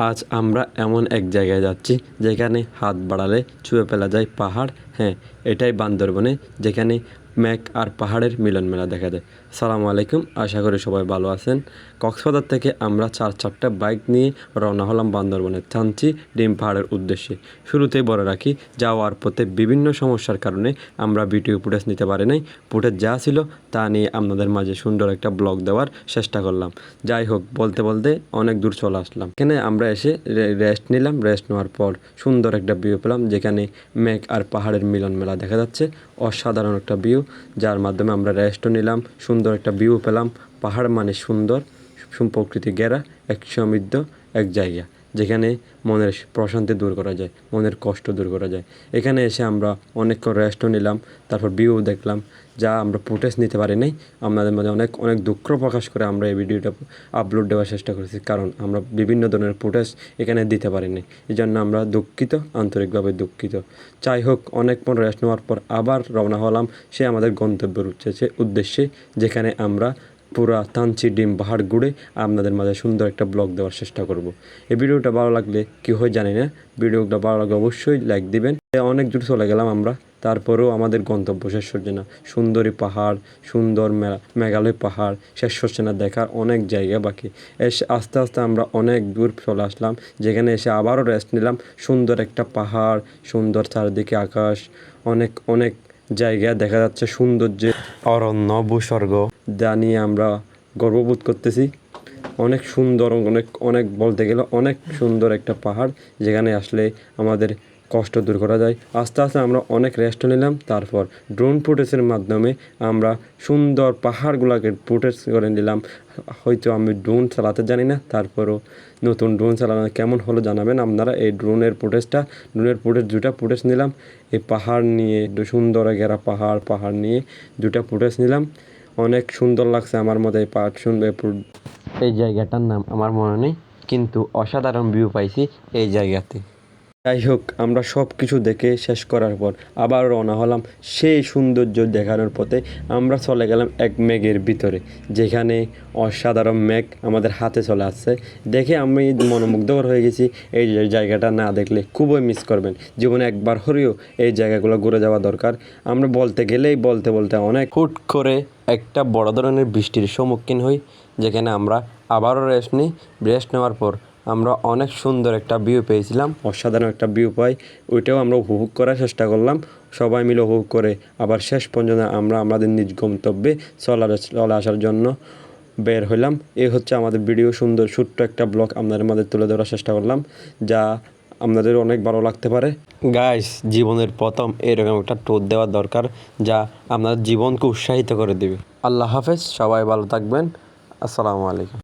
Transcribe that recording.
আজ আমরা এমন এক জায়গায় যাচ্ছি যেখানে হাত বাড়ালে ছুঁয়ে ফেলা যায় পাহাড়। হ্যাঁ, এটাই বান্দরবনে, যেখানে মেঘ আর পাহাড়ের মিলন মেলা দেখা যায়। সালামু আলাইকুম, আশা করি সবাই ভালো আছেন। কক্সবাজার থেকে আমরা চারটা বাইক নিয়ে রওনা হলাম বান্দরবনের থানচি ডিম পাহাড়ের উদ্দেশ্যে। শুরুতেই বলে রাখি, যাওয়ার পথে বিভিন্ন সমস্যার কারণে আমরা ভিডিও ফুটেজ নিতে পারি নাই। ফুটেজ যা ছিল তা নিয়ে আপনাদের মাঝে সুন্দর একটা ব্লগ দেওয়ার চেষ্টা করলাম। যাই হোক, বলতে বলতে অনেক দূর চলে আসলাম। এখানে আমরা এসে রেস্ট নিলাম। রেস্ট নেওয়ার পর সুন্দর একটা ভিউ পেলাম, যেখানে মেঘ আর পাহাড়ের মিলন মেলা দেখা যাচ্ছে। অসাধারণ একটা ভিউ, যার মাধ্যমে আমরা রেস্টও নিলাম, সুন্দর একটা ভিউ পেলাম। পাহাড় মানে সুন্দর, প্রকৃতি ঘেরা এক সমৃদ্ধ এক জায়গা, যেখানে মনের প্রশান্তি দূর করা যায়, মনের কষ্ট দূর করা যায়। এখানে এসে আমরা অনেকক্ষণ রেস্টও নিলাম, তারপর ভিউ দেখলাম, যা আমরা ফুটেজ নিতে পারি নাই। আপনাদের মাঝে অনেক অনেক দুঃখ প্রকাশ করে আমরা এই ভিডিওটা আপলোড দেওয়ার চেষ্টা করেছি, কারণ আমরা বিভিন্ন ধরনের ফুটেজ এখানে দিতে পারি নাই। এই জন্য আমরা দুঃখিত, আন্তরিকভাবে দুঃখিত। যাই হোক, অনেকক্ষণ রেস্ট নেওয়ার পর আবার রওনা হলাম সে আমাদের গন্তব্যের উদ্দেশ্যে, যেখানে আমরা পুরা থানচি ডিম পাহাড় ঘুরে আপনাদের মাঝে সুন্দর একটা ব্লগ দেওয়ার চেষ্টা করব। এই ভিডিওটা ভালো লাগলে কী হয় জানি না, ভিডিওটা ভালো লাগলে অবশ্যই লাইক দিবেন। অনেক দূর চলে গেলাম আমরা, তারপরেও আমাদের গন্তব্য শেষ হচ্ছে না। সুন্দরী পাহাড়, সুন্দর মেঘালয় পাহাড় শেষ হচ্ছে না, দেখার অনেক জায়গা বাকি। এসে আস্তে আস্তে আমরা অনেক দূর চলে আসলাম, যেখানে এসে আবারও রেস্ট নিলাম। সুন্দর একটা পাহাড়, সুন্দর চারদিকে আকাশ, অনেক অনেক জায়গা দেখা যাচ্ছে, সৌন্দর্যে অরণ্য ভূস্বর্গ, যা নিয়ে আমরা গর্ববোধ করতেছি। অনেক সুন্দর, অনেক অনেক বলতে গেলে অনেক সুন্দর একটা পাহাড়, যেখানে আসলে আমাদের কষ্ট দূর করা যায়। আস্তে আস্তে আমরা অনেক রেস্ট নিলাম। তারপর ড্রোন ফুটেজের মাধ্যমে আমরা সুন্দর পাহাড়গুলোকে ফুটেজ করে নিলাম। হয়তো আমি ড্রোন চালাতে জানি না, তারপরও নতুন ড্রোন চালানো কেমন হলো জানাবেন আপনারা। এই ড্রোনের ফুটেজ দুটা ফুটেজ নিলাম। এই পাহাড় নিয়ে, সুন্দর ঘেরা পাহাড় নিয়ে দুটা ফুটেজ নিলাম। অনেক সুন্দর লাগছে আমার মতে এই পাহাড় সুন্দর। এই জায়গাটার নাম আমার মনে নেই, কিন্তু অসাধারণ ভিউ পাইছি এই জায়গাতে। যাই হোক, আমরা সব কিছু দেখে শেষ করার পর আবার রওনা হলাম সেই সৌন্দর্য দেখানোর পথে। আমরা চলে গেলাম এক মেঘের ভিতরে, যেখানে অসাধারণ মেঘ আমাদের হাতে চলে আসছে। দেখে আমি মনোমুগ্ধকর হয়ে গেছি। এই জায়গাটা না দেখলে খুবই মিস করবেন। জীবনে একবার হলেও এই জায়গাগুলো ঘুরে যাওয়া দরকার। আমরা বলতে অনেক হুট করে একটা বড় ধরনের বৃষ্টির সম্মুখীন হই, যেখানে আমরা আবারও রেস্ট নেওয়ার পর আমরা অনেক সুন্দর একটা ভিউ পেয়েছিলাম। অসাধারণ একটা ভিউ পাই, ওইটাও আমরা উপভোগ করার চেষ্টা করলাম। সবাই মিলে উপভোগ করে আবার শেষ পর্যন্ত আমরা আমাদের নিজ গন্তব্যে চলে আসার জন্য বের হইলাম। এই হচ্ছে আমাদের ভিডিও, সুন্দর ছোট্ট একটা ব্লগ আপনাদের মাঝে তুলে ধরার চেষ্টা করলাম, যা আপনাদের অনেক ভালো লাগতে পারে। গাইস, জীবনের প্রথম এরকম একটা ট্যুর দেওয়া দরকার, যা আপনার জীবনকে উৎসাহিত করে দেবে। আল্লাহ হাফেজ, সবাই ভালো থাকবেন। আসসালামু আলাইকুম।